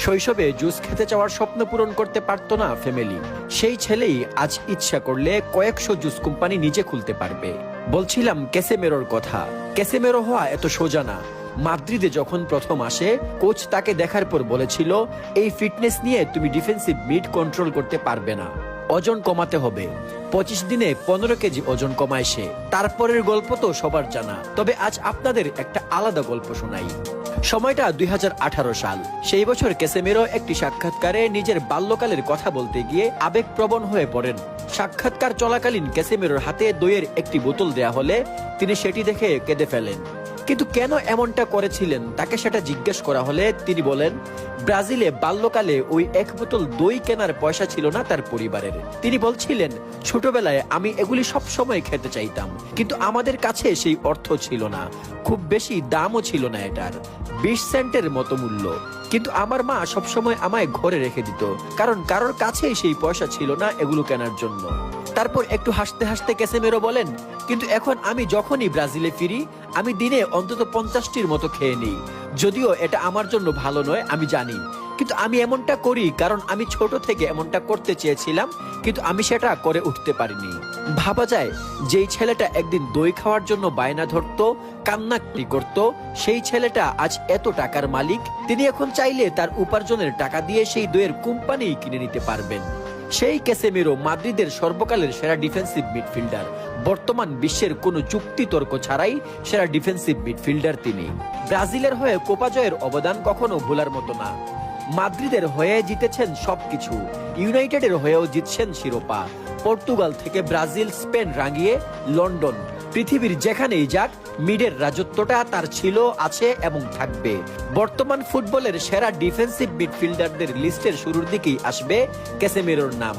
শৈশবে জুস খেতে চাওয়ার স্বপ্ন পূরণ করতে পারত না ফ্যামিলি, সেই ছেলেই আজ ইচ্ছা করলে কয়েকশো জুস কোম্পানি নিজে খুলতে পারবে। বলছিলাম ক্যাসেমেরোর কথা। ক্যাসেমেরো হওয়া এত সোজা না। মাদ্রিদে যখন প্রথম আসে, কোচ তাকে দেখার পর বলেছিল, এই ফিটনেস নিয়ে তুমি ডিফেন্সিভ মিড কন্ট্রোল করতে পারবে না, ওজন কমাতে হবে। 25 দিনে 15 কেজি ওজন কমায় সে। তারপরের গল্প তো সবার জানা, তবে আজ আপনাদের একটা আলাদা গল্প শোনাই। সময়টা 2018 সাল। সেই বছর ক্যাসেমেরো একটি সাক্ষাৎকারে নিজের বাল্যকালের কথা বলতে গিয়ে আবেগপ্রবণ হয়ে পড়েন। সাক্ষাৎকার চলাকালীন ক্যাসেমেরোর হাতে দইয়ের একটি বোতল দেয়া হলে তিনি সেটি দেখে কেঁদে ফেলেন। কিন্তু কেন এমনটা করেছিলেন তাকে সেটা জিজ্ঞেস করা হলে তিনি বলেন, ব্রাজিলে বাল্যকালে ওই এক বোতল দই কেনার পয়সা ছিল না তার পরিবারের। তিনি বলছিলেন, ছোটবেলায় আমি এগুলি সব সময় খেতে চাইতাম, কিন্তু আমাদের কাছে সেই অর্থ ছিল না, খুব বেশি দামও ছিল না এটার, 20 সেন্টের মতো মূল্য। কিন্তু আমার মা সবসময় আমায় ঘরে রেখে দিত, কারণ কারোর কাছেই সেই পয়সা ছিল না এগুলো কেনার জন্য। তারপর একটু হাসতে হাসতে ক্যাসেমেরো বলেন, কিন্তু এখন আমি যখনই ব্রাজিলে ফিরি, আমি দিনে অন্তত 50টির মতো খেয়ে নিই। যদিও এটা আমার জন্য ভালো নয় আমি জানি, কিন্তু আমি এমনটা করি কারণ আমি ছোট থেকে এমনটা করতে চেয়েছিলাম, কিন্তু আমি সেটা করে উঠতে পারিনি। ভাবা যায়, যেই ছেলেটা একদিন দই খাওয়ার জন্য বায়না ধরতো, কান্নাকাটি করত, সেই ছেলেটা আজ এত টাকার মালিক। তিনি এখন চাইলে তার উপার্জনের টাকা দিয়ে সেই দইয়ের কোম্পানি কিনে নিতে পারবেন। সেই ক্যাসেমেরো মাদ্রিদের সর্বকালের সেরা ডিফেন্সিভ মিডফিল্ডার। বর্তমান বিশ্বের কোনো যুক্তি তর্ক ছাড়াই সেরা ডিফেন্সিভ মিডফিল্ডার তিনি। ব্রাজিলের হয়ে কোপা জয়ের অবদান কখনো ভোলার মতো না। মাদ্রিদের হয়ে জিতেছেন সবকিছু, ইউনাইটেডের হয়েও জিতছেন শিরোপা। পর্তুগাল থেকে ব্রাজিল, স্পেন রাঙিয়ে লন্ডন, পৃথিবীর যেখানেই যাক মিডের রাজত্বটা তার ছিল, আছে এবং থাকবে। বর্তমান ফুটবলের সেরা ডিফেন্সিভ মিডফিল্ডারদের লিস্টের শুরুর দিকেই আসবে ক্যাসেমেরোর নাম।